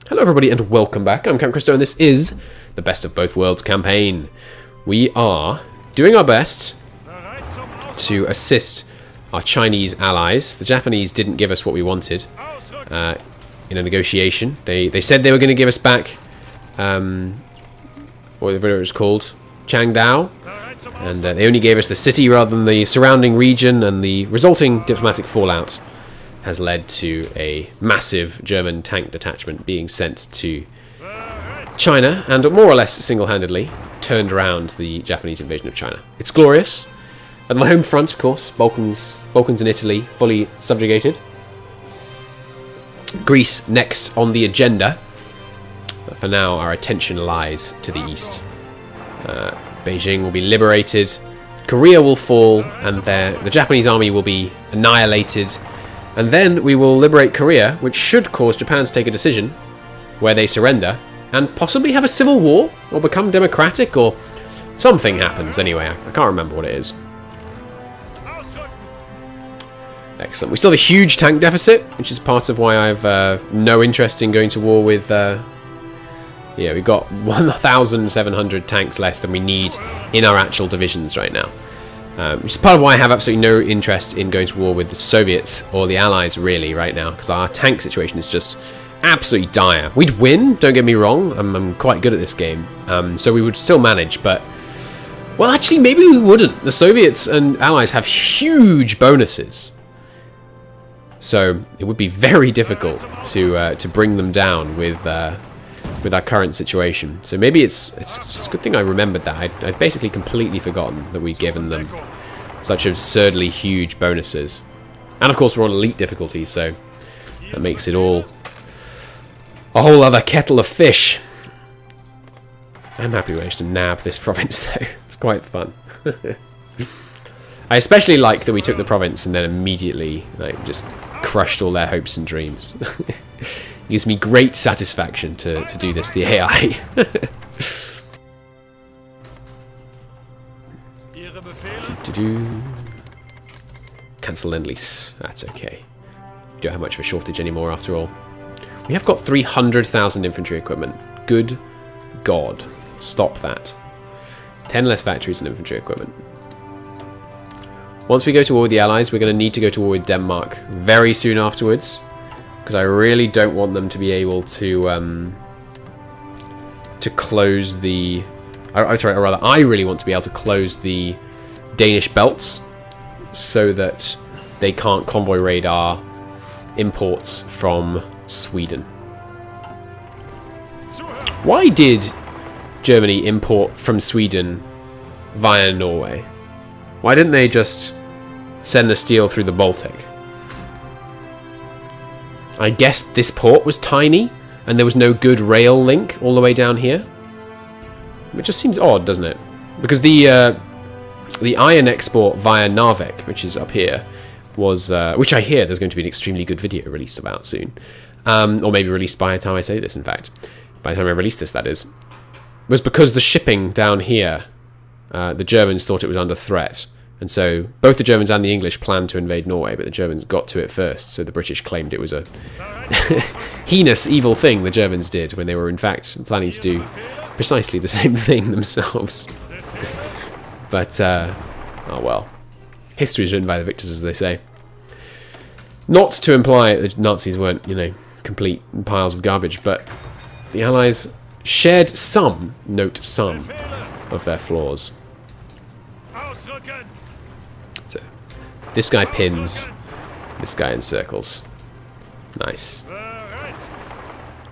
Hello everybody and welcome back. I'm Camp Christo and this is the Best of Both Worlds campaign. We are doing our best to assist our Chinese allies. The Japanese didn't give us what we wanted in a negotiation. They said they were going to give us back whatever it was called, Changdao, and they only gave us the city rather than the surrounding region, and the resulting diplomatic fallout has led to a massive German tank detachment being sent to China and more or less single-handedly turned around the Japanese invasion of China. It's glorious. At the home front, of course, Balkans and Italy fully subjugated. Greece next on the agenda. But for now, our attention lies to the east. Beijing will be liberated. Korea will fall, and the Japanese army will be annihilated. And then we will liberate Korea, which should cause Japan to take a decision where they surrender and possibly have a civil war or become democratic, or something happens anyway. I can't remember what it is. Excellent. We still have a huge tank deficit, which is part of why I've no interest in going to war with... yeah, we've got 1,700 tanks less than we need in our actual divisions right now. Which is part of why I have absolutely no interest in going to war with the Soviets or the Allies really right now, because our tank situation is just absolutely dire. We'd win, don't get me wrong, I'm quite good at this game, so we would still manage, but... Well, actually, maybe we wouldn't. The Soviets and Allies have huge bonuses, so it would be very difficult to bring them down with our current situation. So maybe it's a good thing I remembered that. I'd basically completely forgotten that we'd given them such absurdly huge bonuses. And of course we're on elite difficulty, so that makes it all a whole other kettle of fish. I'm happy we managed to nab this province though. It's quite fun. I especially like that we took the province and then immediately just crushed all their hopes and dreams. It gives me great satisfaction to do this, the AI. Cancel Lend-Lease. That's okay. We don't have much of a shortage anymore after all. We have got 300,000 infantry equipment. Good God. Stop that. 10 less factories and infantry equipment. Once we go to war with the Allies, we're going to need to go to war with Denmark very soon afterwards, because I really don't want them to be able to close the... sorry, or rather, I really want to be able to close the Danish belts so that they can't convoy raid our imports from Sweden. Why did Germany import from Sweden via Norway? Why didn't they just send the steel through the Baltic? I guess this port was tiny, and there was no good rail link all the way down here. It just seems odd, doesn't it? Because the iron export via Narvik, which is up here, was which I hear there's going to be an extremely good video released about soon, or maybe released by the time I say this. In fact, by the time I release this, that is, was because the shipping down here, the Germans thought it was under threat. And so both the Germans and the English planned to invade Norway, but the Germans got to it first, so the British claimed it was a heinous, evil thing the Germans did, when they were in fact planning to do precisely the same thing themselves. But, oh well. History is written by the victors, as they say. Not to imply that the Nazis weren't, you know, complete piles of garbage, but the Allies shared some, note some, of their flaws. So, this guy pins, this guy encircles. Nice.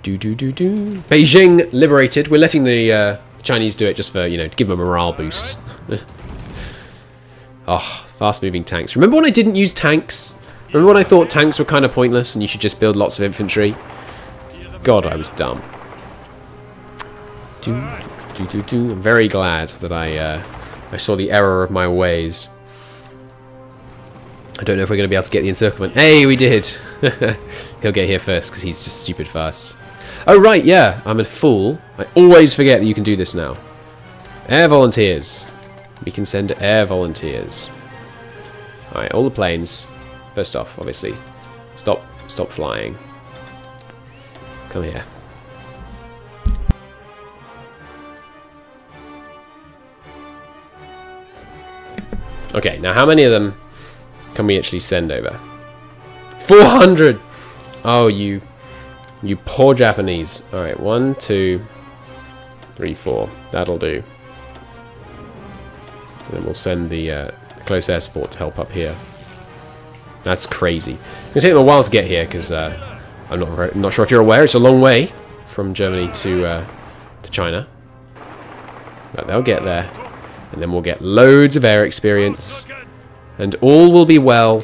Beijing liberated. We're letting the Chinese do it just for, you know, to give them a morale boost. Oh, fast-moving tanks. Remember when I didn't use tanks? Remember when I thought tanks were kind of pointless and you should just build lots of infantry? God, I was dumb. I'm very glad that I saw the error of my ways. I don't know if we're going to be able to get the encirclement. Hey, we did! He'll get here first because he's just stupid fast. Oh, right, yeah, I'm a fool. I always forget that you can do this now. Air volunteers. We can send air volunteers. Alright, all the planes. First off, obviously. Stop flying. Come here. Okay, now how many of them can we actually send over? 400! Oh, you poor Japanese. Alright, 1, 2, 3, 4. That'll do. So then we'll send the close air support to help up here. That's crazy. It's going to take them a while to get here because I'm not sure if you're aware, it's a long way from Germany to China. But they'll get there. And then we'll get loads of air experience. And all will be well.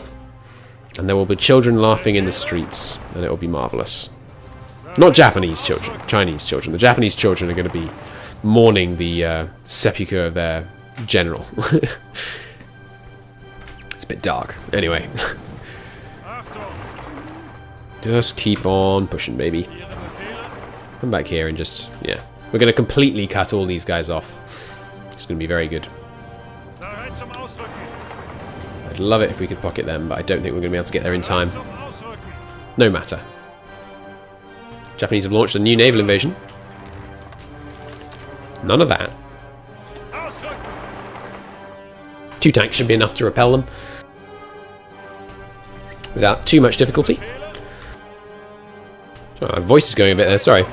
And there will be children laughing in the streets. And it will be marvellous. Not Japanese children, Chinese children. The Japanese children are going to be mourning the sepulchre of their general. It's a bit dark. Anyway. Just keep on pushing, baby. Come back here and just, yeah. We're going to completely cut all these guys off. It's going to be very good. I'd love it if we could pocket them, but I don't think we're going to be able to get there in time. No matter. Japanese have launched a new naval invasion. None of that. 2 tanks should be enough to repel them. Without too much difficulty. Oh, my voice is going a bit there, sorry.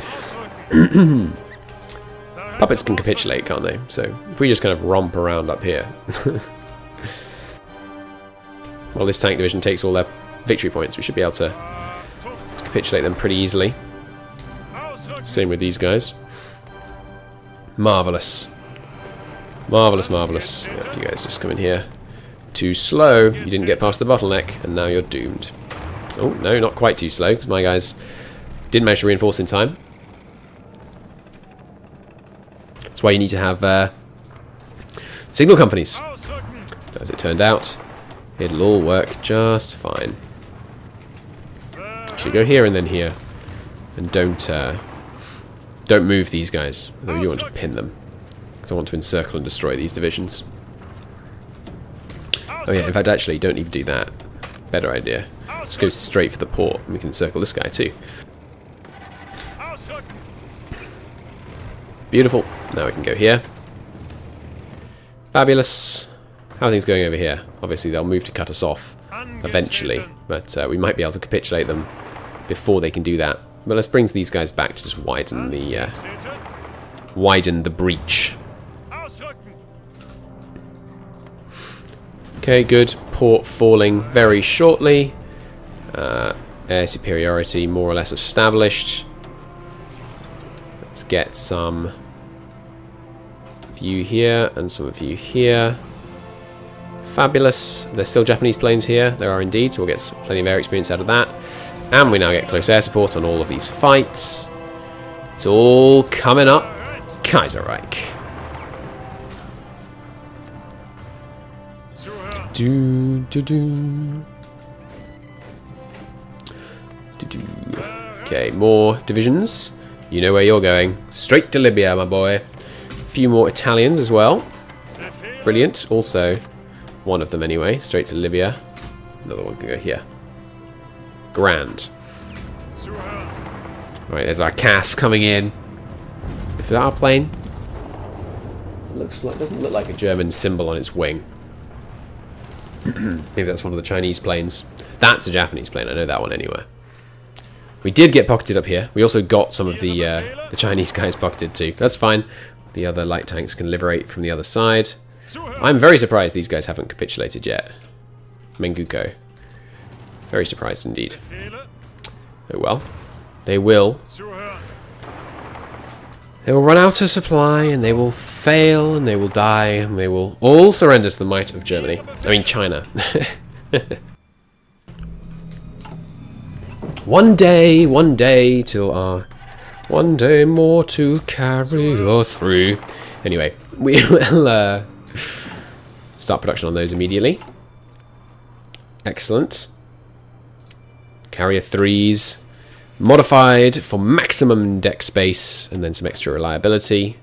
Puppets can capitulate, can't they? So, if we just kind of romp around up here. Well, this tank division takes all their victory points, we should be able to capitulate them pretty easily. Same with these guys. Marvellous. Marvellous, marvellous. Yep, you guys just come in here. Too slow. You didn't get past the bottleneck, and now you're doomed. Oh, no, not quite too slow, because my guys didn't manage to reinforce in time. That's why you need to have signal companies. As it turned out, it'll all work just fine. Actually, go here and then here, and don't move these guys. Though you want to pin them, because I want to encircle and destroy these divisions. Oh yeah, in fact, actually, don't even do that. Better idea. Just go straight for the port, and we can encircle this guy too. Beautiful. Now we can go here. Fabulous. How are things going over here? Obviously, they'll move to cut us off eventually, but we might be able to capitulate them before they can do that. But let's bring these guys back to just widen the breach. Okay, good. Port falling very shortly. Air superiority more or less established. Let's get some of you here and some of you here. Fabulous. There's still Japanese planes here. There are indeed, so we'll get plenty of air experience out of that. And we now get close air support on all of these fights. It's all coming up. Kaiserreich. Do, do, do. Do, do. Okay, more divisions. You know where you're going. Straight to Libya, my boy. A few more Italians as well. Brilliant. Also, one of them anyway. Straight to Libya. Another one can go here. Grand. Right, there's our CAS coming in. Is that our plane? Looks like, doesn't look like a German symbol on its wing. Maybe that's one of the Chinese planes. That's a Japanese plane. I know that one anyway. We did get pocketed up here. We also got some of the Chinese guys pocketed too. That's fine. The other light tanks can liberate from the other side. I'm very surprised these guys haven't capitulated yet. Menguko. Very surprised indeed. Oh well. They will. They will run out of supply, and they will fail, and they will die, and they will all surrender to the might of Germany. I mean, China. One day till our... One day more to carry or through. Anyway, we will start production on those immediately. Excellent. Carrier 3s. Modified for maximum deck space and then some extra reliability.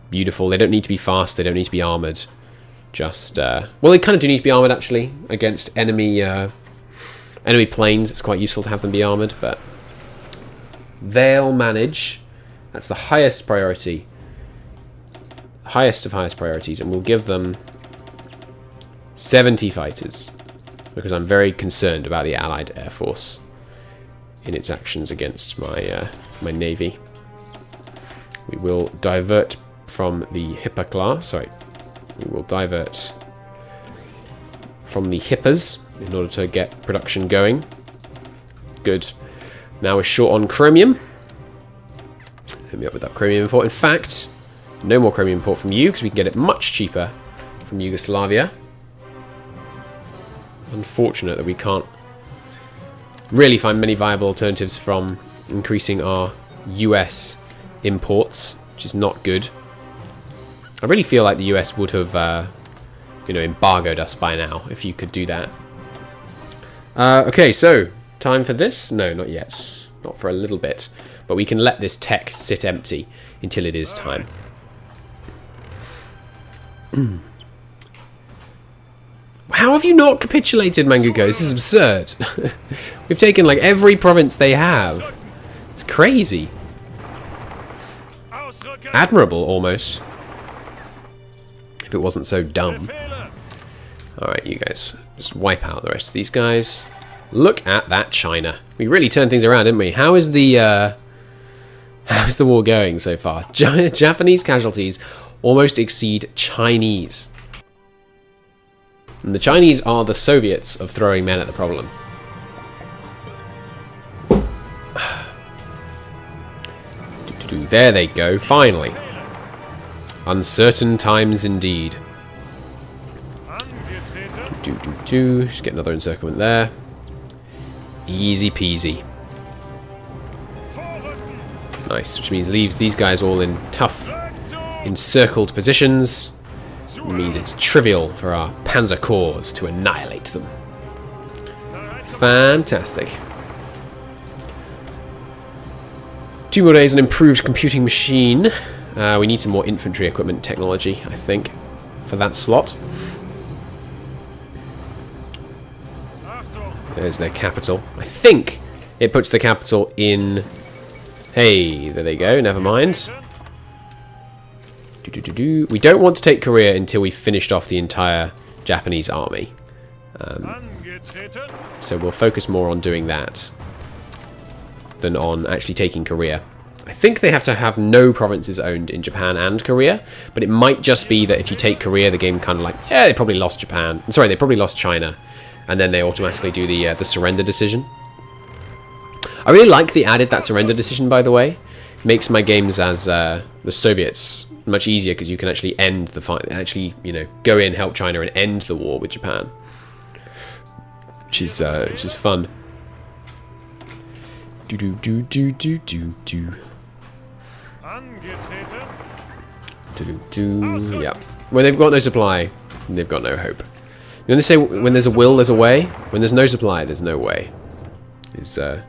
Beautiful. They don't need to be fast. They don't need to be armoured. Just, well, they kind of do need to be armoured, actually, against enemy enemy planes. It's quite useful to have them be armoured, but they'll manage. That's the highest priority. Highest of highest priorities, and we'll give them 70 fighters. Because I'm very concerned about the Allied Air Force in its actions against my my navy. We will divert from the Hipper class. Sorry, we will divert from the Hippers in order to get production going. Good. Now we're short on chromium. Hit me up with that chromium import. In fact, no more chromium import from you because we can get it much cheaper from Yugoslavia. Unfortunate that we can't really find many viable alternatives from increasing our US imports, which is not good. I really feel like the US would have, you know, embargoed us by now if you could do that. Okay, so time for this? No, not yet. Not for a little bit. But we can let this tech sit empty until it is time. How have you not capitulated, Manguko? This is absurd. We've taken like every province they have. It's crazy. Admirable, almost. If it wasn't so dumb. Alright, you guys. Just wipe out the rest of these guys. Look at that China. We really turned things around, didn't we? How's the war going so far? Japanese casualties almost exceed Chinese. And the Chinese are the Soviets of throwing men at the problem. There they go, finally. Uncertain times indeed. Just get another encirclement there. Easy peasy. Nice, which means leaves these guys all in tough, encircled positions. It means it's trivial for our Panzer Corps to annihilate them. Fantastic. 2 more days, an improved computing machine. We need some more infantry equipment technology, I think, for that slot. There's their capital. I think it puts the capital in... Hey, there they go, never mind. We don't want to take Korea until we've finished off the entire Japanese army. So we'll focus more on doing that than on actually taking Korea. I think they have to have no provinces owned in Japan and Korea, but it might just be that if you take Korea, the game kind of like, yeah, they probably lost Japan. Sorry, they probably lost China, and then they automatically do the surrender decision. I really like the added that surrender decision, by the way. Makes my games as the Soviets much easier because you can actually end the fight, actually, you know, go in, help China, and end the war with Japan, which is fun. Yeah. When they've got no supply, they've got no hope. You know, they say when there's a will, there's a way. When there's no supply, there's no way. Is the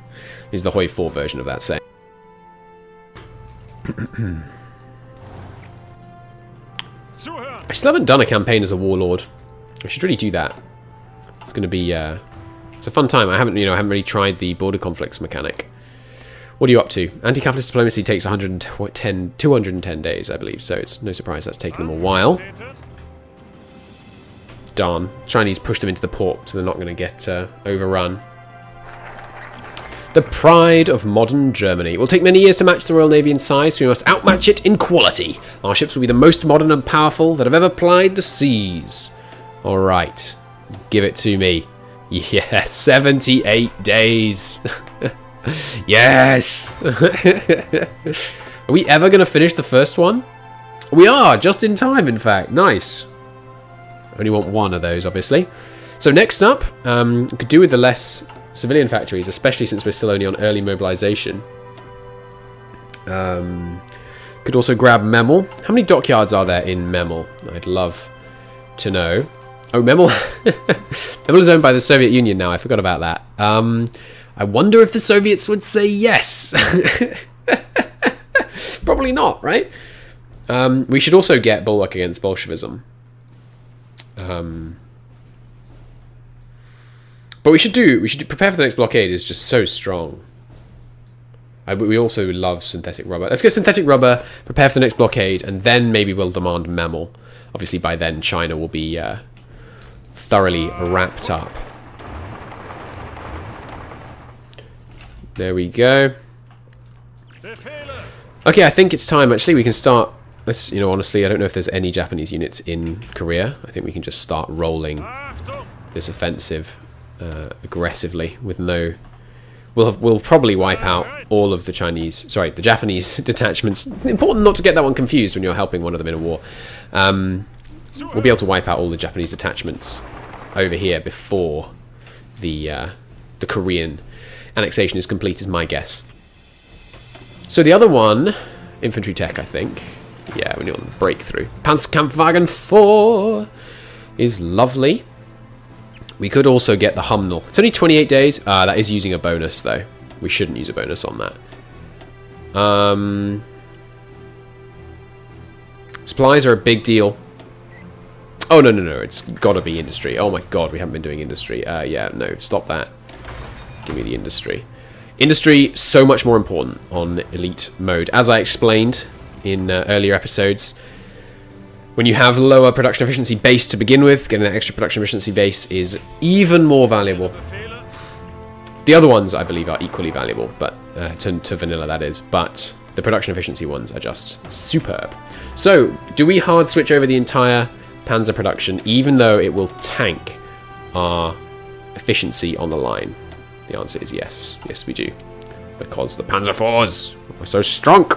HOI4 version of that saying. I still haven't done a campaign as a warlord. I should really do that. It's going to be it's a fun time. I haven't really tried the border conflicts mechanic. What are you up to? Anti-capitalist diplomacy takes 210 days, I believe. So it's no surprise that's taken them a while. Darn, Chinese pushed them into the port, so they're not going to get overrun. The pride of modern Germany. It will take many years to match the Royal Navy in size, so we must outmatch it in quality. Our ships will be the most modern and powerful that have ever plied the seas. Alright, give it to me. Yeah, 78 days. Yes! Are we ever going to finish the first one? We are, just in time, in fact. Nice. Only want one of those, obviously. So next up, could do with the less civilian factories, especially since we're still only on early mobilization. Could also grab Memel. How many dockyards are there in Memel? I'd love to know. Oh, Memel. Memel is owned by the Soviet Union now. I forgot about that. I wonder if the Soviets would say yes. Probably not, right? We should also get Bulwark against Bolshevism. But we should prepare for the next blockade. Is just so strong. We also love synthetic rubber. Let's get synthetic rubber, prepare for the next blockade, and then maybe we'll demand Memel. Obviously by then China will be thoroughly wrapped up. There we go. Okay, I think it's time. Actually, we can start. Let's, you know, honestly, I don't know if there's any Japanese units in Korea. I think we can just start rolling this offensive aggressively with no. We'll probably wipe out all of the the Japanese detachments. Important not to get that one confused when you're helping one of them in a war. We'll be able to wipe out all the Japanese detachments over here before the Korean annexation is complete, is my guess. So the other one, infantry tech, I think. Yeah, we're on the breakthrough. Panzerkampfwagen 4 is lovely. We could also get the Humnel. It's only 28 days. That is using a bonus, though. We shouldn't use a bonus on that. Supplies are a big deal. Oh, no. It's got to be industry. Oh, my God. We haven't been doing industry. Yeah, no. Stop that. Give me the industry. Industry, so much more important on elite mode. As I explained in earlier episodes, when you have lower production efficiency base to begin with, getting an extra production efficiency base is even more valuable. The other ones, I believe, are equally valuable, but to vanilla, that is. But the production efficiency ones are just superb. So, do we hard switch over the entire Panzer production, even though it will tank our efficiency on the line? The answer is yes. Yes, we do. Because the Panzer IVs are so strong.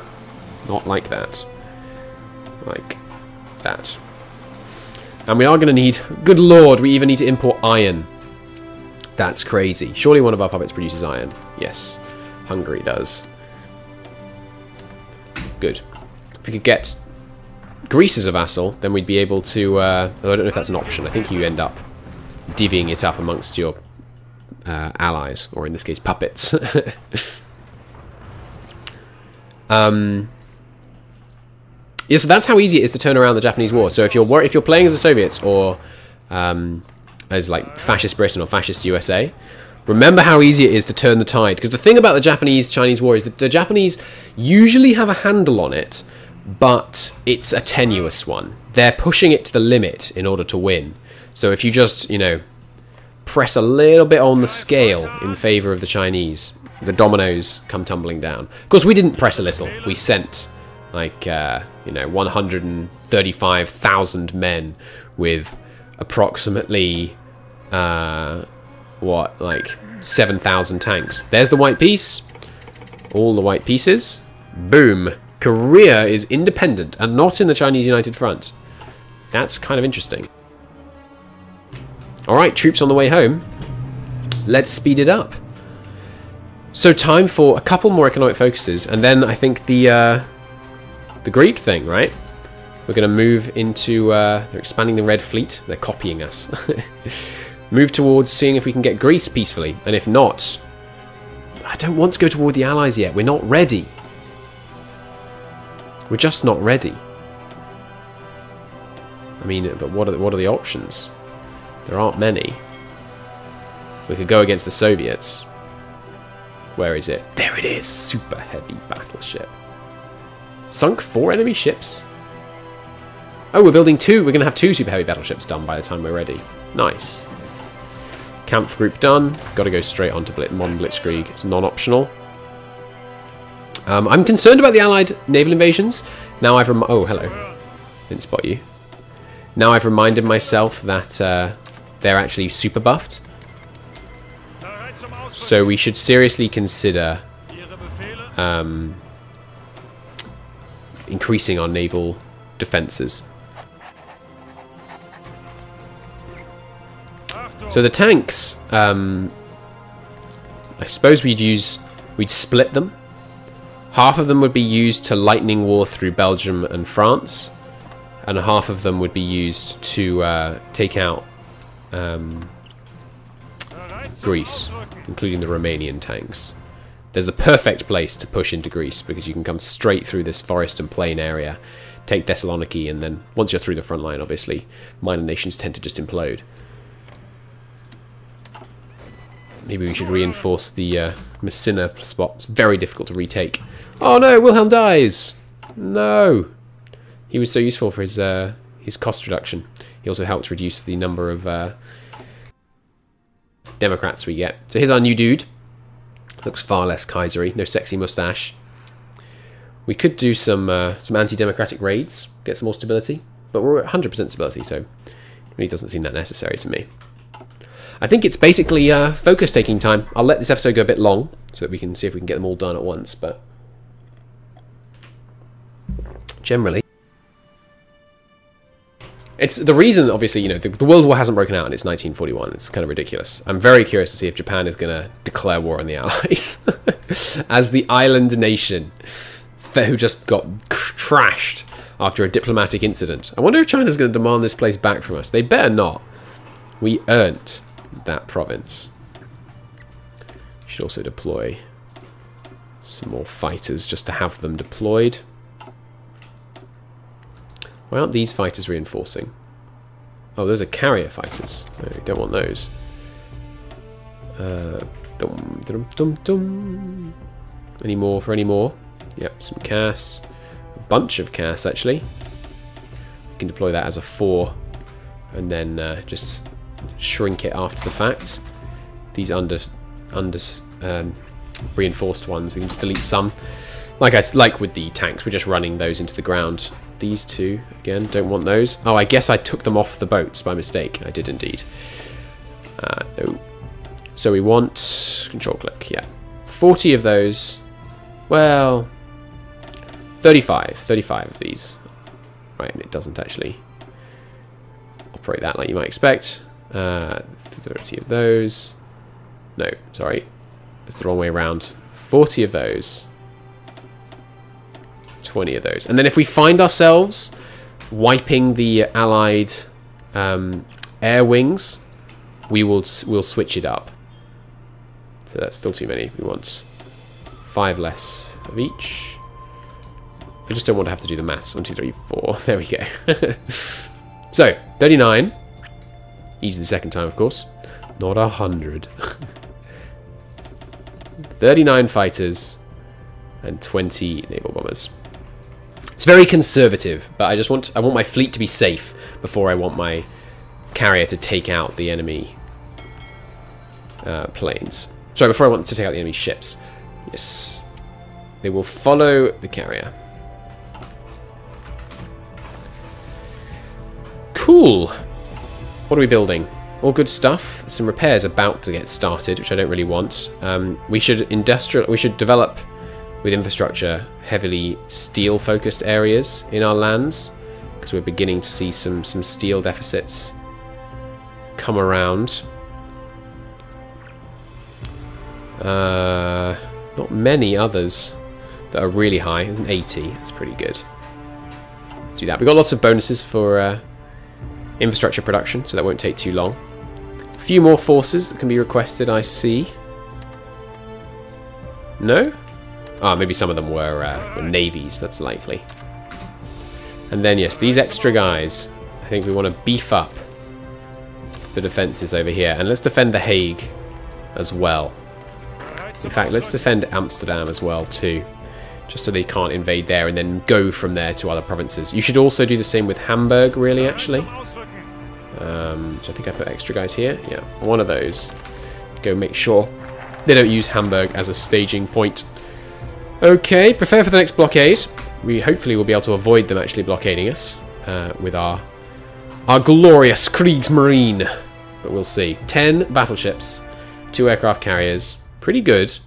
Not like that. Like that. And we are going to need... Good lord, we even need to import iron. That's crazy. Surely one of our puppets produces iron. Yes. Hungary does. Good. If we could get Greece as a vassal, then we'd be able to... I don't know if that's an option. I think you end up divvying it up amongst your... allies, or in this case, puppets. Yeah, so that's how easy it is to turn around the Japanese war. So if you're playing as the Soviets or as like fascist Britain or fascist USA, remember how easy it is to turn the tide. Because the thing about the Japanese-Chinese war is that the Japanese usually have a handle on it, but it's a tenuous one. They're pushing it to the limit in order to win. So if you just, you know, press a little bit on the scale in favor of the Chinese, the dominoes come tumbling down. Of course, we didn't press a little. We sent, like, you know, 135,000 men with approximately, what, like 7,000 tanks. There's the white piece. All the white pieces. Boom. Korea is independent and not in the Chinese United Front. That's kind of interesting. Alright, troops on the way home. Let's speed it up. So time for a couple more economic focuses, and then I think the Greek thing, right? We're going to move into... they're expanding the Red Fleet. They're copying us. Move towards seeing if we can get Greece peacefully, and if not... I don't want to go toward the Allies yet. We're not ready. We're just not ready. I mean, but what are the options? There aren't many. We could go against the Soviets. Where is it? There it is! Super heavy battleship. Sunk 4 enemy ships? Oh, we're building 2. We're going to have 2 super heavy battleships done by the time we're ready. Nice. Camp group done. Got to go straight on to modern Blitzkrieg. It's non-optional. I'm concerned about the Allied naval invasions. Now I've oh, hello. Didn't spot you. Now I've reminded myself that they're actually super buffed. So we should seriously consider increasing our naval defences. So the tanks, I suppose we'd split them. Half of them would be used to lightning war through Belgium and France, and half of them would be used to take out Greece, including the Romanian tanks. There's the perfect place to push into Greece because you can come straight through this forest and plain area, take Thessaloniki, and then once you're through the front line, obviously, minor nations tend to just implode. Maybe we should reinforce the Messina spot. It's very difficult to retake. Oh no, Wilhelm dies! No! He was so useful for his cost reduction. He also helped reduce the number of Democrats we get. So here's our new dude. Looks far less Kaisery. No sexy mustache. We could do some anti-democratic raids, get some more stability. But we're at 100% stability, so it really doesn't seem that necessary to me. I think it's basically focus taking time. I'll let this episode go a bit long, so that we can see if we can get them all done at once, but generally, it's the reason, obviously, you know, the World War hasn't broken out and it's 1941. It's kind of ridiculous. I'm very curious to see if Japan is going to declare war on the Allies as the island nation who just got trashed after a diplomatic incident. I wonder if China's going to demand this place back from us. They better not. We earned that province. Should also deploy some more fighters just to have them deployed. Why aren't these fighters reinforcing? Oh, those are carrier fighters. No, we don't want those. Any more for any more? Yep, some CAS. A bunch of CAS, actually. We can deploy that as a 4. And then just shrink it after the fact. These reinforced ones, we can delete some. Like with the tanks, we're just running those into the ground. These two, again, don't want those. Oh, I guess I took them off the boats by mistake. I did indeed. No. So we want... Control-click, yeah. 40 of those. Well... 35. 35 of these. Right, and it doesn't actually operate that like you might expect. 30 of those. No, sorry. It's the wrong way around. 40 of those. 20 of those. And then if we find ourselves wiping the Allied air wings, we'll switch it up. So that's still too many. We want 5 less of each. I just don't want to have to do the maths. 1, 2, 3, 4. There we go. So, 39. Easy the second time, of course. Not 100. 39 fighters and 20 naval bombers. It's very conservative, but I want my fleet to be safe before I want my carrier to take out the enemy planes. Sorry, before I want to take out the enemy ships. Yes. They will follow the carrier. Cool. What are we building? All good stuff. Some repairs about to get started, which I don't really want. We should develop with infrastructure heavily steel-focused areas in our lands, because we're beginning to see some steel deficits come around. Not many others that are really high. There's an 80. That's pretty good. Let's do that. We've got lots of bonuses for infrastructure production, so that won't take too long. A few more forces that can be requested, I see. No? Ah, maybe some of them were navies, that's likely. And then, yes, these extra guys, I think we want to beef up the defences over here. And let's defend The Hague as well. In fact, let's defend Amsterdam as well, too. Just so they can't invade there and then go from there to other provinces. You should also do the same with Hamburg, really, actually. So I think I put extra guys here. Yeah, one of those. Go make sure they don't use Hamburg as a staging point. Okay, prepare for the next blockade. We hopefully will be able to avoid them actually blockading us with our glorious Kriegsmarine. But we'll see. 10 battleships, 2 aircraft carriers. Pretty good.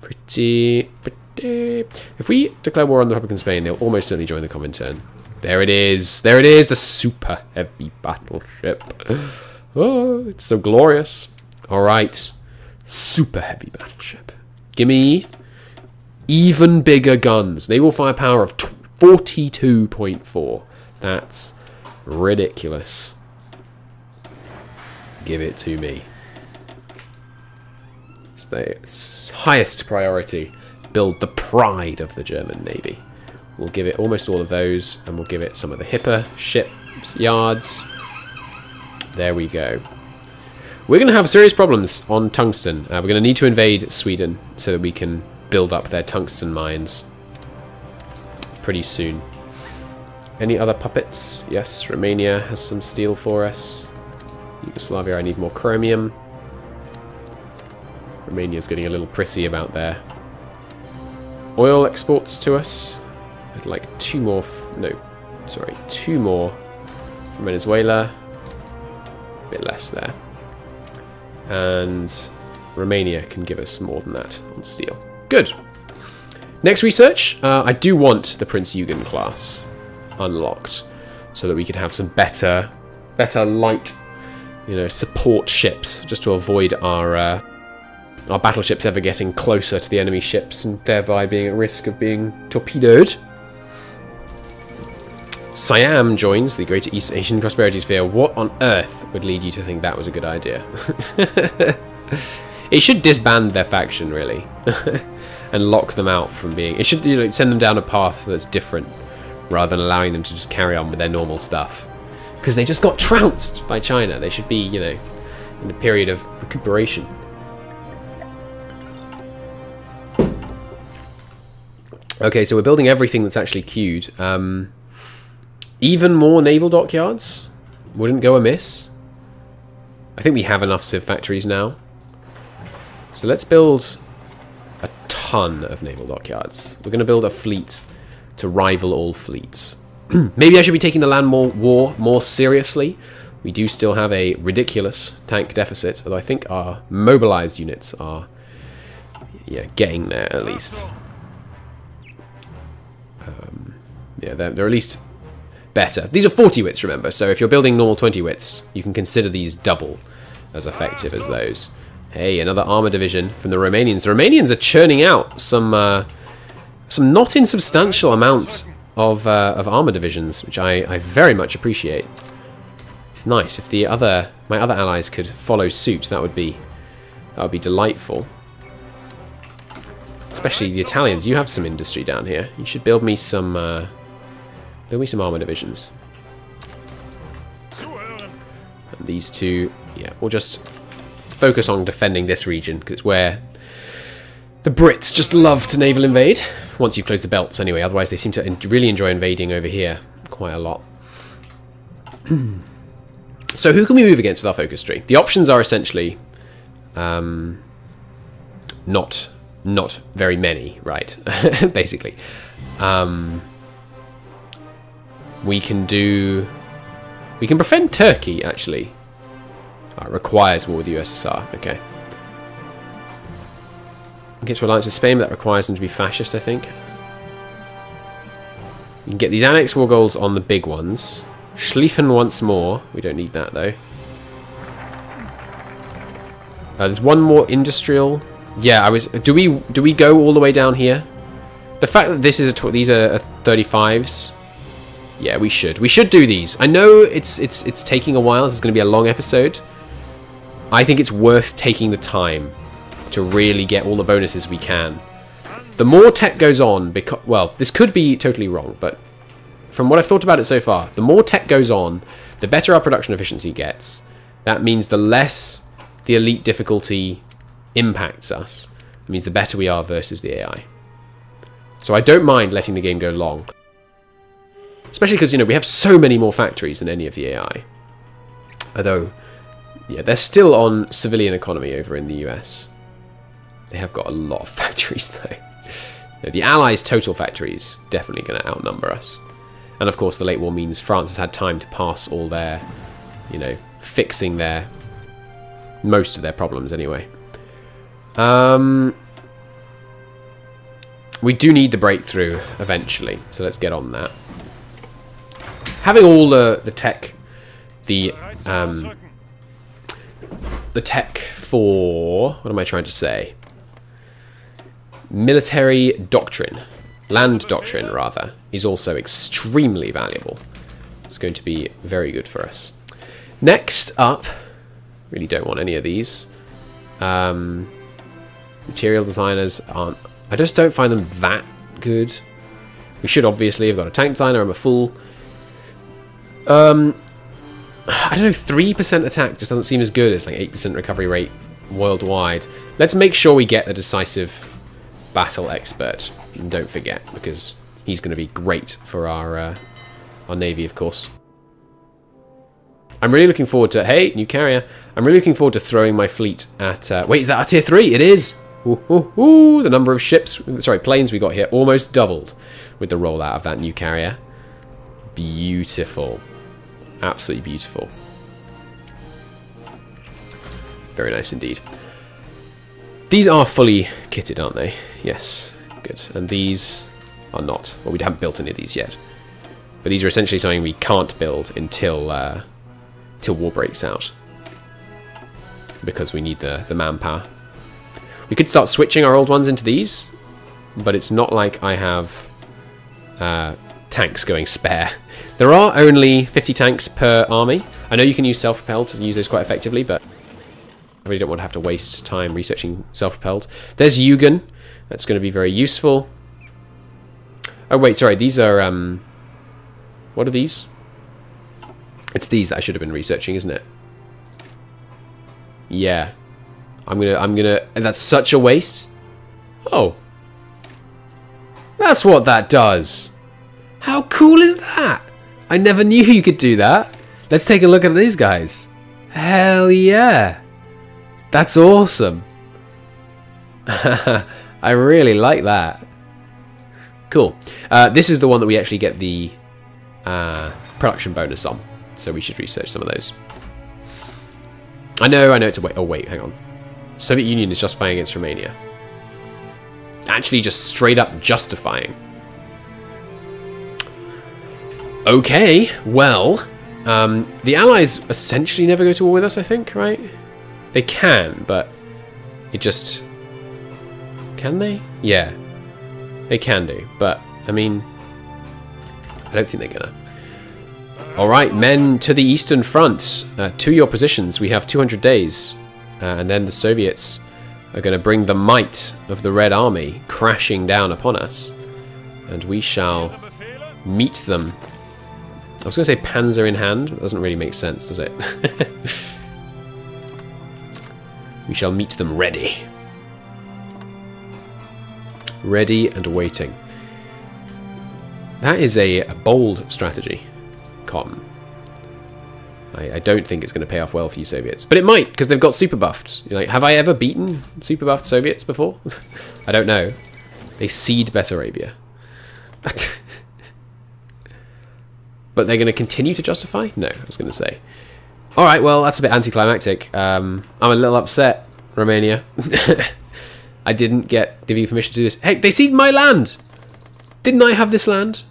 Pretty. If we declare war on the Republic of Spain, they'll almost certainly join the Comintern. There it is. There it is. The super heavy battleship. Oh, it's so glorious. All right. Super heavy battleship. Gimme even bigger guns. Naval firepower of 42.4. That's ridiculous. Give it to me. It's the highest priority. Build the pride of the German Navy. We'll give it almost all of those, and we'll give it some of the hipper ships yards. There we go. We're going to have serious problems on tungsten. We're going to need to invade Sweden so that we can build up their tungsten mines pretty soon. Any other puppets? Yes, Romania has some steel for us. Yugoslavia, I need more chromium. Romania's getting a little prissy about their oil exports to us. I'd like two more from Venezuela. A bit less there. And Romania can give us more than that on steel. Good. Next research, I do want the Prince Eugen class unlocked so that we could have some better light, support ships, just to avoid our battleships ever getting closer to the enemy ships and thereby being at risk of being torpedoed. Siam joins the Greater East Asian Prosperity Sphere. What on earth would lead you to think that was a good idea? It should disband their faction, really, and lock them out from being... It should send them down a path that's different, rather than allowing them to just carry on with their normal stuff. Because they just got trounced by China. They should be, in a period of recuperation. Okay, so we're building everything that's actually queued. Even more naval dockyards wouldn't go amiss. I think we have enough civ factories now. So let's build a ton of naval dockyards. We're going to build a fleet to rival all fleets. Maybe I should be taking the land war more seriously. We do still have a ridiculous tank deficit, although I think our mobilized units are getting there at least. Yeah, they're at least better. These are 40 wits, remember, so if you're building normal 20 wits, you can consider these double as effective as those. Hey, another armor division from the Romanians. The Romanians are churning out some not insubstantial amounts of armor divisions, which I very much appreciate. It's nice if my other allies could follow suit. That would be delightful. Especially the Italians. You have some industry down here. You should build me some armor divisions. And these two, we'll just focus on defending this region because it's where the Brits just love to naval invade. Once you close the belts, anyway. Otherwise, they seem to really enjoy invading over here quite a lot. So, who can we move against with our focus tree? The options are essentially not very many, right? Basically, we can befriend Turkey. Actually, it requires war with the USSR. Okay. Get to alliance with Spain, but that requires them to be fascist, I think. You can get these annex war goals on the big ones. Schlieffen once more. We don't need that, though. There's one more industrial. Yeah, do we go all the way down here? The fact that this is these are 35s. Yeah, we should. We should do these. I know it's taking a while. This is going to be a long episode. I think it's worth taking the time to really get all the bonuses we can. The more tech goes on, well, this could be totally wrong, but from what I've thought about it so far, the more tech goes on, the better our production efficiency gets. That means the less the elite difficulty impacts us. It means the better we are versus the AI. So I don't mind letting the game go long. Especially because, we have so many more factories than any of the AI. Although, yeah, they're still on civilian economy over in the US. They have got a lot of factories, though. The Allies' total factories definitely going to outnumber us. And, of course, the late war means France has had time to pass all their, fixing most of their problems, anyway. We do need the breakthrough eventually, so let's get on that. Having all the tech, the tech for, what am I trying to say? Military doctrine, land doctrine rather, is also extremely valuable. It's going to be very good for us. Next up, really don't want any of these. Material designers aren't, I just don't find them that good. We should obviously have got a tank designer. I'm a fool. I don't know, 3% attack just doesn't seem as good as like 8% recovery rate worldwide. Let's make sure we get the decisive battle expert. And don't forget, because he's going to be great for our navy, of course. I'm really looking forward to... Hey, new carrier. I'm really looking forward to throwing my fleet at... wait, is that our tier 3? It is! Ooh, ooh, ooh. The number of ships... Sorry, planes we got here almost doubled with the rollout of that new carrier. Beautiful. Absolutely beautiful. Very nice indeed. These are fully kitted, aren't they? Yes. Good. And these are not. Well, we haven't built any of these yet. But these are essentially something we can't build until till war breaks out. Because we need the manpower. We could start switching our old ones into these. But it's not like I have tanks going spare. There are only 50 tanks per army. I know you can use self-propelled to use those quite effectively, but I really don't want to have to waste time researching self-propelled. There's Yugen. That's going to be very useful. Oh, wait, sorry. These are... what are these? It's these that I should have been researching, isn't it? Yeah. I'm gonna... That's such a waste. Oh. That's what that does. How cool is that? I never knew you could do that. Let's take a look at these guys. Hell yeah. That's awesome. I really like that. Cool. This is the one that we actually get the production bonus on. So we should research some of those. I know it's a wait. Oh wait, hang on. Soviet Union is justifying against Romania. Actually just straight up justifying. Okay, well, the Allies essentially never go to war with us, I think, right? They can, but it just... Can they? Yeah, they can do, but, I mean, I don't think they're gonna. Alright, men to the Eastern Front, to your positions. We have 200 days, and then the Soviets are going to bring the might of the Red Army crashing down upon us, and we shall meet them. I was going to say panzer in hand, but that doesn't really make sense, does it? We shall meet them ready. Ready and waiting. That is a bold strategy, Cotton. I don't think it's going to pay off well for you Soviets. But it might, because they've got super buffed. Like, have I ever beaten super buffed Soviets before? I don't know. They cede Bessarabia. But they're going to continue to justify? No, I was going to say. Alright, well, that's a bit anticlimactic. I'm a little upset, Romania. I didn't give you permission to do this. Hey, they ceded my land! Didn't I have this land?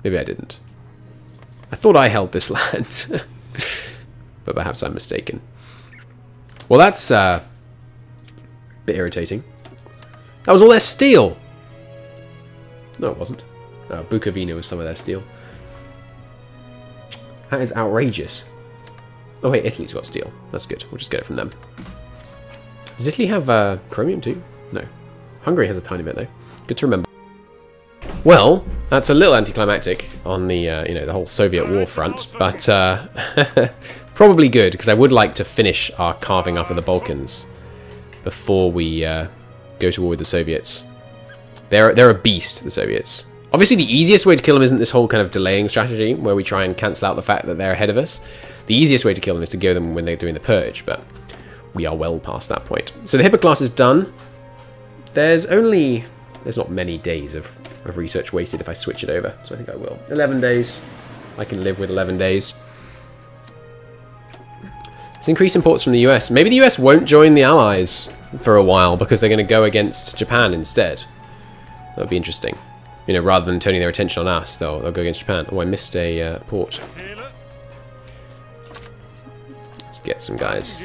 Maybe I didn't. I thought I held this land. But perhaps I'm mistaken. Well, that's a bit irritating. That was all their steel! No, it wasn't. Bukovina was some of their steel. That is outrageous. Oh wait, Italy's got steel. That's good. We'll just get it from them. Does Italy have chromium too? No. Hungary has a tiny bit though. Good to remember. Well, that's a little anticlimactic on the the whole Soviet war front, but probably good because I would like to finish our carving up of the Balkans before we go to war with the Soviets. They're a beast, the Soviets. Obviously, the easiest way to kill them isn't this whole kind of delaying strategy where we try and cancel out the fact that they're ahead of us. The easiest way to kill them is to go them when they're doing the purge, but we are well past that point. So the Hippo class is done. There's not many days of research wasted if I switch it over, so I think I will. 11 days. I can live with 11 days. Let's increase imports from the US. Maybe the US won't join the Allies for a while because they're going to go against Japan instead. That would be interesting. You know, rather than turning their attention on us, they'll go against Japan. Oh, I missed a port. Let's get some guys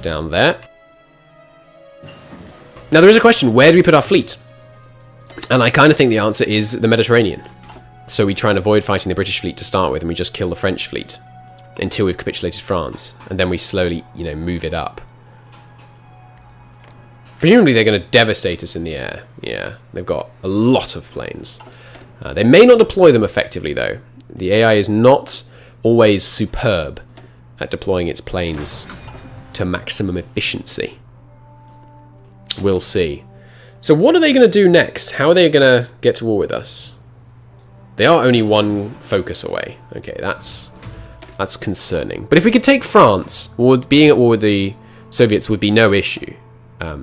down there. Now, there is a question. Where do we put our fleet? And I kind of think the answer is the Mediterranean. So we try and avoid fighting the British fleet to start with, and we just kill the French fleet until we've capitulated France. And then we slowly, move it up. Presumably they're going to devastate us in the air. Yeah, they've got a lot of planes. They may not deploy them effectively, though. The AI is not always superb at deploying its planes to maximum efficiency. We'll see. So what are they going to do next? How are they going to get to war with us? They are only one focus away. Okay, that's That's concerning. But if we could take France, being at war with the Soviets would be no issue.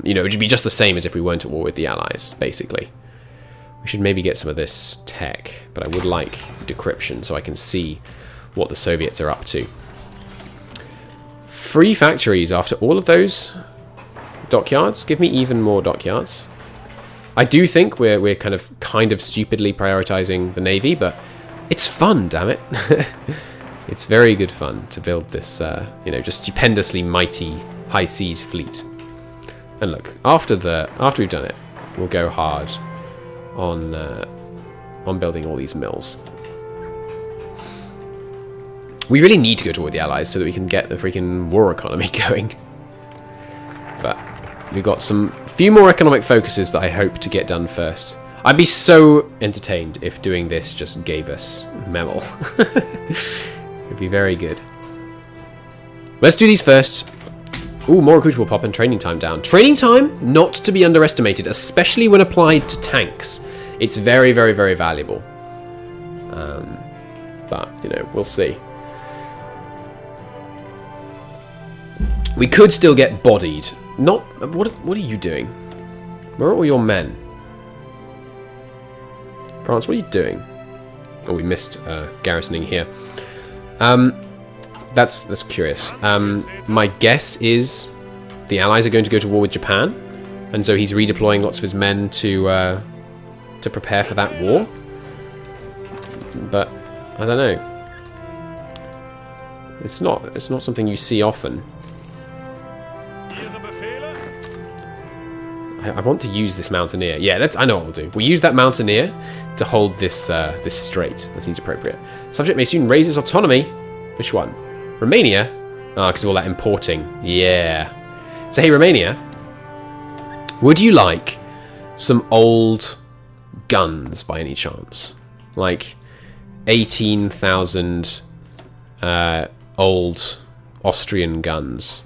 You know, it would be just the same as if we weren't at war with the Allies, basically. We should maybe get some of this tech, but I would like decryption so I can see what the Soviets are up to. 3 factories after all of those dockyards. Give me even more dockyards. I do think we're kind of stupidly prioritizing the Navy, but it's fun, damn it. It's very good fun to build this, you know, just stupendously mighty high seas fleet. And look, after we've done it, we'll go hard on building all these mills. We really need to go to war with the Allies so that we can get the freaking war economy going. But we've got some few more economic focuses that I hope to get done first. I'd be so entertained if doing this just gave us Memel. It'd be very good. Let's do these first. Ooh, more recruitable pop and training time down. Training time, not to be underestimated, especially when applied to tanks. It's very, very, very valuable. But, you know, we'll see. We could still get bodied. Not... What are you doing? Where are all your men? France, what are you doing? Oh, we missed garrisoning here. That's curious. My guess is the Allies are going to go to war with Japan, and so he's redeploying lots of his men to prepare for that war. But I don't know. It's not something you see often. I want to use this mountaineer. Yeah, I know what we'll do. We'll use that mountaineer to hold this this strait. That seems appropriate. Subject may soon raise its autonomy. Which one? Romania? Ah, because of all that importing. Yeah. So hey, Romania, would you like some old guns by any chance? Like 18,000 old Austrian guns.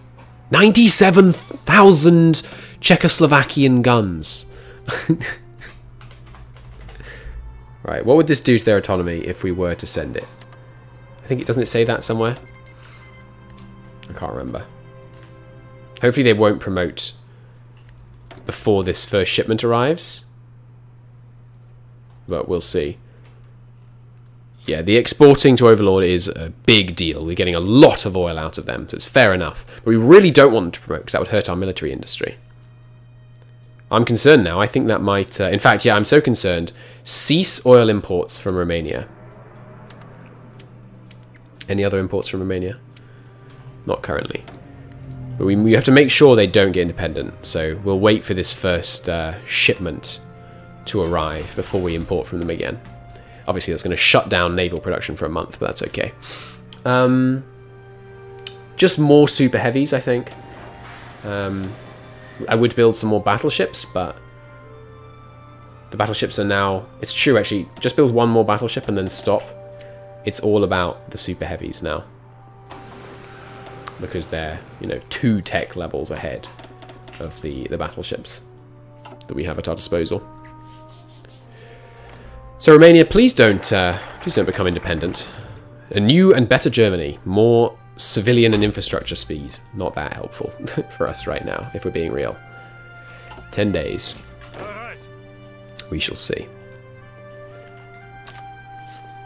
97,000 Czechoslovakian guns. Right, what would this do to their autonomy if we were to send it? I think doesn't it say that somewhere? I can't remember. Hopefully they won't promote before this first shipment arrives. But we'll see. Yeah, the exporting to Overlord is a big deal. We're getting a lot of oil out of them, so it's fair enough. But we really don't want them to promote because that would hurt our military industry. I'm concerned now. I think that might... in fact, yeah, I'm so concerned. Cease oil imports from Romania. Any other imports from Romania? Not currently. But we have to make sure they don't get independent. So we'll wait for this first shipment to arrive before we import from them again. Obviously, that's going to shut down naval production for a month, but that's okay. Just more super heavies, I think. I would build some more battleships, but the battleships are now... It's true, actually. Just build one more battleship and then stop. It's all about the super heavies now. Because they're, you know, 2 tech levels ahead of the battleships that we have at our disposal. So Romania, please don't become independent. A new and better Germany, more civilian and infrastructure speed. Not that helpful for us right now, if we're being real. 10 days. We shall see.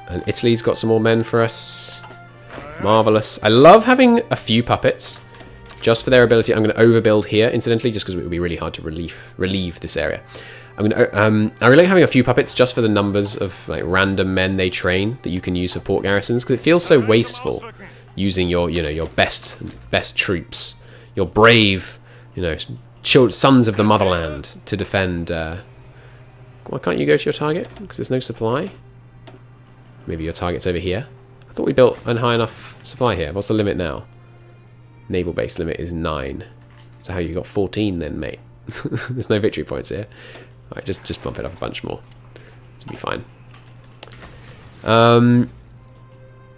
And Italy's got some more men for us. Marvellous. I love having a few puppets just for their ability. I'm going to overbuild here, incidentally, just because it would be really hard to relieve this area. I really like having a few puppets just for the numbers of like random men they train that you can use for port garrisons, because it feels so wasteful using your your best troops, your brave sons of the motherland to defend. Why can't you go to your target? Because there's no supply. Maybe your target's over here. I thought we built a high enough supply here. What's the limit now? Naval base limit is 9. So how you got 14 then, mate? There's no victory points here. Alright, just bump it up a bunch more. This will be fine.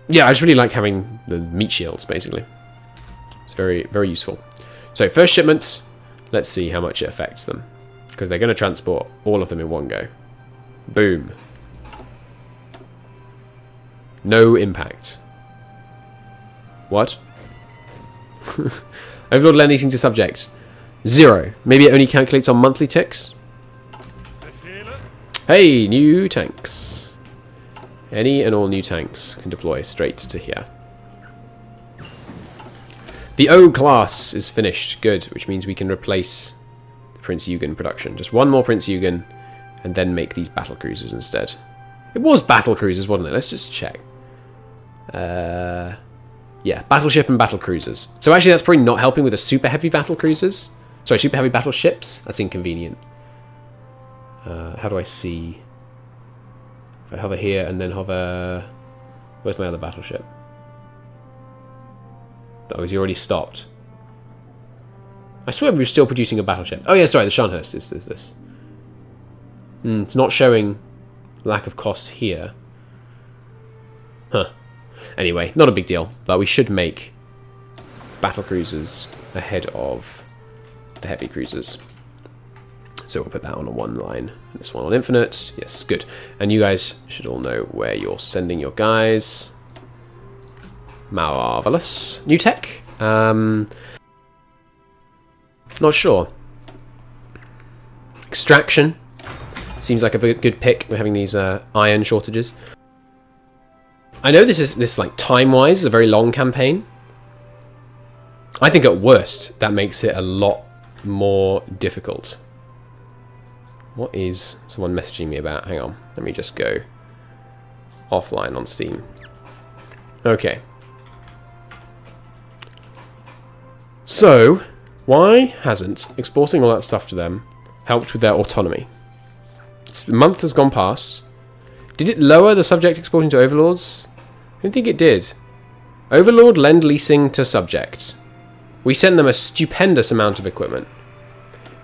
Yeah, I just really like having the meat shields, basically. It's very, very useful. So, first shipment. Let's see how much it affects them. Because they're going to transport all of them in one go. Boom. No impact. What? Overlord lend leasing to subject. 0. Maybe it only calculates on monthly ticks. Hey, new tanks. Any and all new tanks can deploy straight to here. The O class is finished. Good, which means we can replace the Prince Eugen production. Just one more Prince Eugen, and then make these battle cruisers instead. It was battle cruisers, wasn't it? Let's just check. Yeah, battleship and battle cruisers. So actually that's probably not helping with the super heavy battle cruisers. Sorry, super heavy battleships. That's inconvenient. How do I see? If I hover here and then hover... Where's my other battleship? Oh, is he already stopped? I swear we were still producing a battleship. Oh yeah, sorry, the Scharnhorst is this. It's not showing lack of cost here. Huh. Anyway, not a big deal, but we should make battle cruisers ahead of the heavy cruisers. So we'll put that on a 1 line. This one on infinite. Yes, good. And you guys should all know where you're sending your guys. Marvelous. New tech? Not sure. Extraction. Seems like a good pick. We're having these iron shortages. I know this like time-wise is a very long campaign. I think at worst that makes it a lot more difficult. What is someone messaging me about? Hang on, let me just go offline on Steam. Okay. So, why hasn't exporting all that stuff to them helped with their autonomy? The month has gone past. Did it lower the subject exporting to overlords? I don't think it did. Overlord lend leasing to subject. We sent them a stupendous amount of equipment.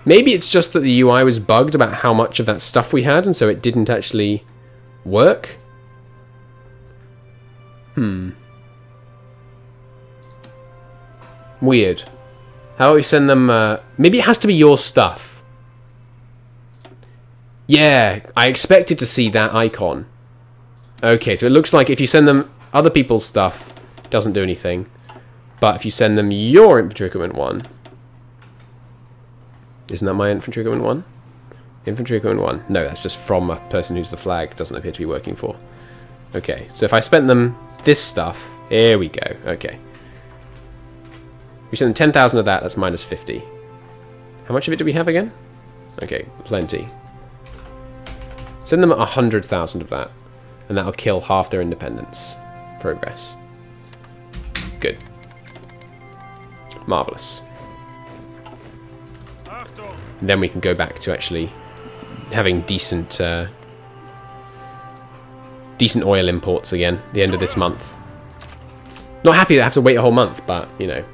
Maybe it's just that the UI was bugged about how much of that stuff we had, and so it didn't actually work. Weird. How do we send them... maybe it has to be your stuff. Yeah, I expected to see that icon. Okay, so it looks like if you send them other people's stuff, it doesn't do anything. But if you send them your infantry equipment 1... Isn't that my infantry equipment 1? Infantry equipment 1. No, that's just from a person who's the flag doesn't appear to be working for. Okay, so if I spent them this stuff... Here we go. Okay. We send them 10,000 of that, that's minus 50. How much of it do we have again? Okay, plenty. Send them 100,000 of that, and that'll kill half their independence. Progress. Good. Marvellous. And then we can go back to actually having decent decent oil imports again at the end of this month. Not happy that I have to wait a whole month, but, you know.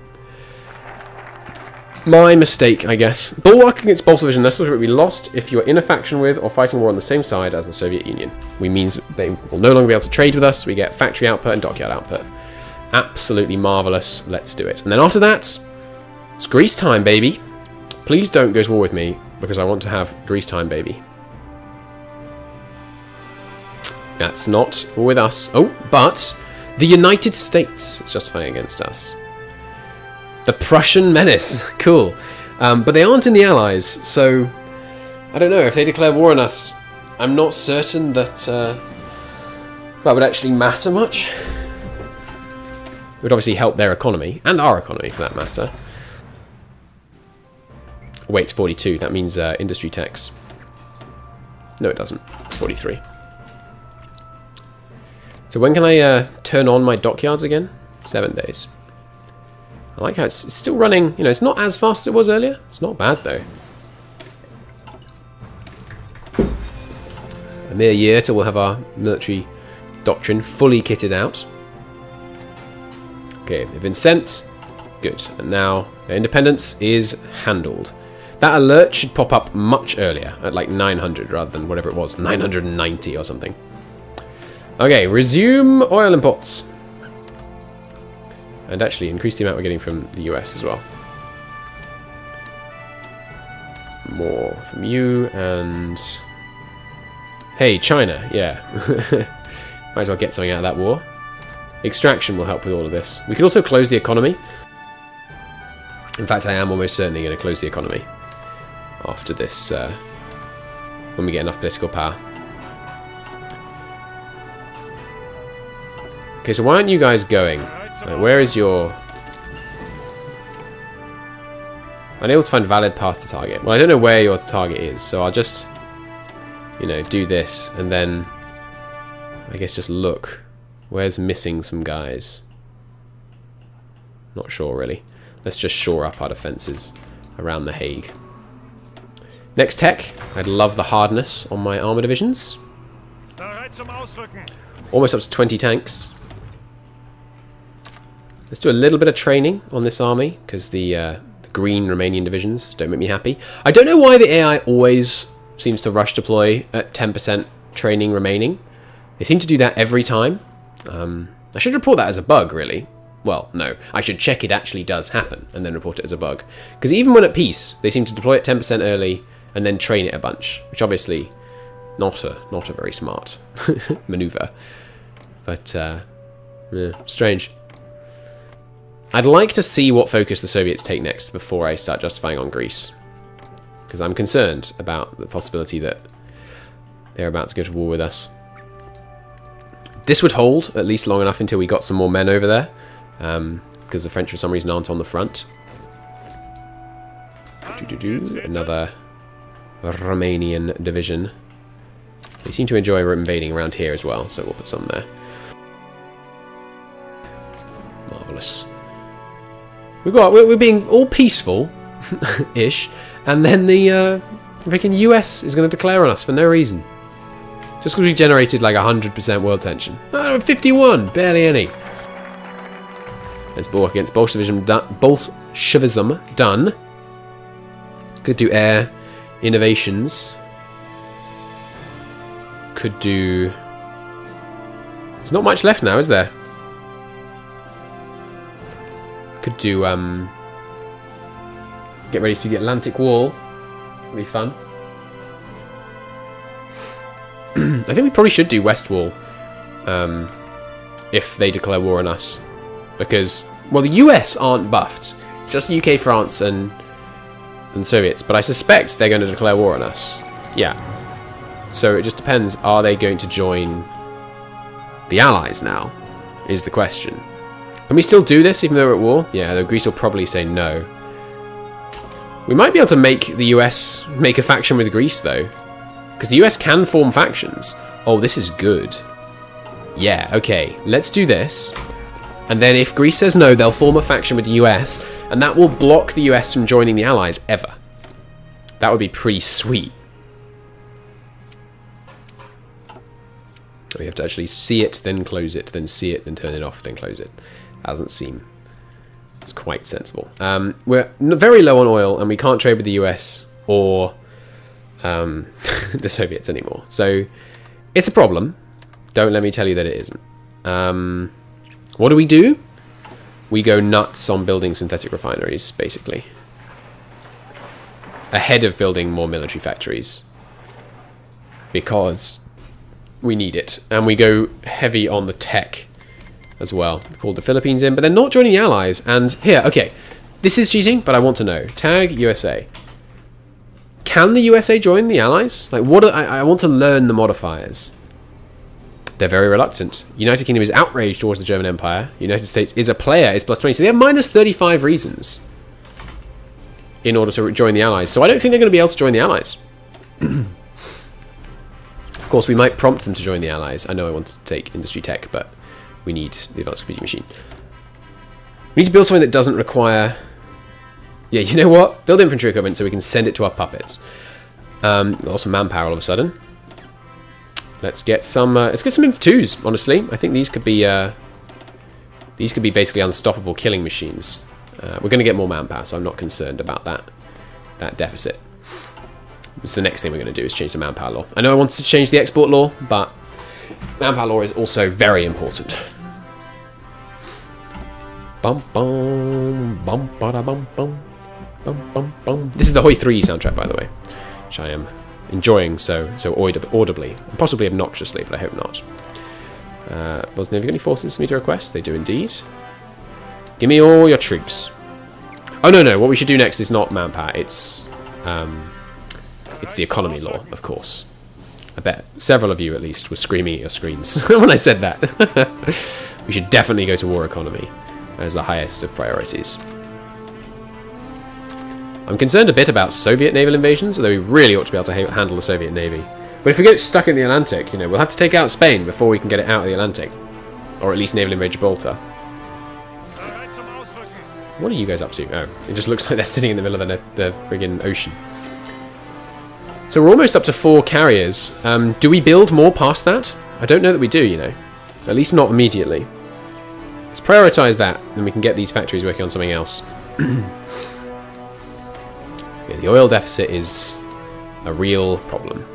My mistake, I guess. Bulwark against Bolshevik, that's what we lost if you're in a faction with or fighting war on the same side as the Soviet Union. We means they will no longer be able to trade with us. We get factory output and dockyard output. Absolutely marvellous. Let's do it. And then after that, it's Greece time, baby. Please don't go to war with me, because I want to have Greece time, baby. That's not with us. Oh, but the United States is justifying against us. The Prussian menace. Cool. But they aren't in the Allies, so I don't know. If they declare war on us, I'm not certain that that would actually matter much. It would obviously help their economy, and our economy for that matter. Oh, wait, it's 42. That means industry tax. No, it doesn't. It's 43. So when can I turn on my dockyards again? 7 days. I like how it's still running. You know, it's not as fast as it was earlier. It's not bad, though. A mere year till we'll have our military doctrine fully kitted out. Okay, they've been sent. Good. And now their independence is handled. That alert should pop up much earlier, at like 900 rather than whatever it was, 990 or something. Okay, resume oil imports. And actually increase the amount we're getting from the US as well. More from you, and... Hey, China, yeah. Might as well get something out of that war. Extraction will help with all of this. We could also close the economy. In fact, I am almost certainly going to close the economy after this, when we get enough political power. Okay, so why aren't you guys going? Where is your... Unable to find valid path to target. Well, I don't know where your target is, so I'll just, you know, do this, and then I guess just look. Where's missing some guys? Not sure, really. Let's just shore up our defences around The Hague. Next tech, I'd love the hardness on my armour divisions. Almost up to 20 tanks. Let's do a little bit of training on this army, because the green Romanian divisions don't make me happy. I don't know why the AI always seems to rush deploy at 10% training remaining. They seem to do that every time. I should report that as a bug, really. Well, no. I should check it actually does happen and then report it as a bug. Because even when at peace, they seem to deploy it 10% early and then train it a bunch, which obviously not a very smart maneuver. But yeah, strange. I'd like to see what focus the Soviets take next before I start justifying on Greece. Because I'm concerned about the possibility that they're about to go to war with us. This would hold at least long enough until we got some more men over there. Because the French for some reason aren't on the front. Another Romanian division. They seem to enjoy invading around here as well, so we'll put some there. Marvellous. We're being all peaceful-ish, and then the freaking US is going to declare on us for no reason. Just because we generated like 100% world tension. 51, barely any. Let's war against Bolshevism. Done. Could do air innovations. Could do... There's not much left now, is there? Could do, get ready to the Atlantic Wall. It'll be fun. I think we probably should do West Wall. If they declare war on us. Because, well, the US aren't buffed. Just UK, France, and Soviets. But I suspect they're going to declare war on us. Yeah. So it just depends. Are they going to join the Allies now? Is the question. Can we still do this even though we're at war? Yeah, though Greece will probably say no. We might be able to make the US make a faction with Greece, though. Because the US can form factions. Oh, this is good. Yeah, okay. Let's do this. And then if Greece says no, they'll form a faction with the US. And that will block the US from joining the Allies ever. That would be pretty sweet. We have to actually see it, then close it, then see it, then turn it off, then close it. Doesn't seem... It's quite sensible. We're very low on oil, and we can't trade with the US or the Soviets anymore. So, it's a problem. Don't let me tell you that it isn't. What do? We go nuts on building synthetic refineries, basically. Ahead of building more military factories. Because we need it. And we go heavy on the tech as well. Called the Philippines in, but they're not joining the Allies. And here, okay, this is cheating, but I want to know. Tag USA. Can the USA join the Allies? Like, what? I want to learn the modifiers. They're very reluctant. United Kingdom is outraged towards the German Empire. United States is a player, is plus 20. So they have minus 35 reasons in order to join the Allies. So I don't think they're going to be able to join the Allies. Of course, we might prompt them to join the Allies. I know I want to take industry tech, but we need the advanced computing machine. We need to build something that doesn't require... Yeah, you know what? Build infantry equipment so we can send it to our puppets. Also manpower all of a sudden. Let's get some Inf 2s, honestly. I think these could be basically unstoppable killing machines. We're going to get more manpower, so I'm not concerned about that deficit. It's the next thing we're going to do is change the manpower law. I know I wanted to change the export law, but manpower law is also very important. Bum bum bum bada bum bum bum bum bum. This is the HOI4 soundtrack, by the way, which I am enjoying so audibly, and possibly obnoxiously, but I hope not. Bosnia, have you got any forces for me to request? They do indeed. Give me all your troops. Oh, no, what we should do next is not manpower. It's the economy law, of course. I bet several of you, at least, were screaming at your screens when I said that. We should definitely go to war economy as the highest of priorities. I'm concerned a bit about Soviet naval invasions, although we really ought to be able to handle the Soviet Navy. But if we get stuck in the Atlantic, you know, we'll have to take out Spain before we can get it out of the Atlantic. Or at least naval invade Gibraltar. What are you guys up to? Oh, it just looks like they're sitting in the middle of the friggin' ocean. So we're almost up to 4 carriers. Do we build more past that? I don't know that we do, you know. At least not immediately. Let's prioritise that, then we can get these factories working on something else. Yeah, the oil deficit is a real problem.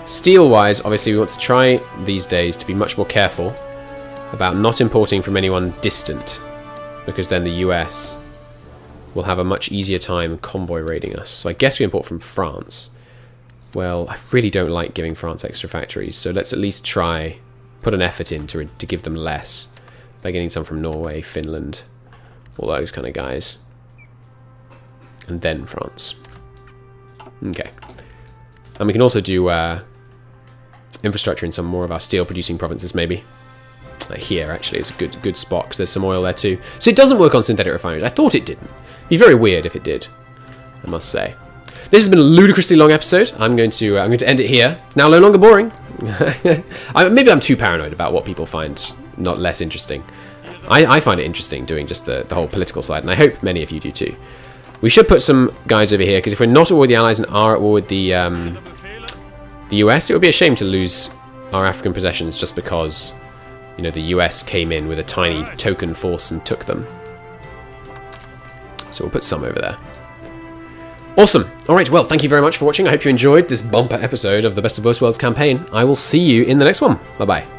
Steel-wise, obviously we want to try these days to be much more careful about not importing from anyone distant, because then the US will have a much easier time convoy raiding us. So I guess we import from France. Well, I really don't like giving France extra factories, so let's at least try, put an effort in to give them less by getting some from Norway, Finland, all those kind of guys. And then France. Okay. And we can also do infrastructure in some more of our steel-producing provinces, maybe. Like here, actually, is a good spot, because there's some oil there too. So it doesn't work on synthetic refineries. I thought it didn't. It'd be very weird if it did, I must say. This has been a ludicrously long episode. I'm going to end it here. It's now no longer boring. Maybe I'm too paranoid about what people find not less interesting. I find it interesting doing just the whole political side, and I hope many of you do too. We should put some guys over here, because if we're not at war with the Allies and are at war with the US, it would be a shame to lose our African possessions just because, you know, the US came in with a tiny token force and took them. So we'll put some over there. Awesome. Alright, well, thank you very much for watching. I hope you enjoyed this bumper episode of the Best of Both Worlds campaign. I will see you in the next one. Bye-bye.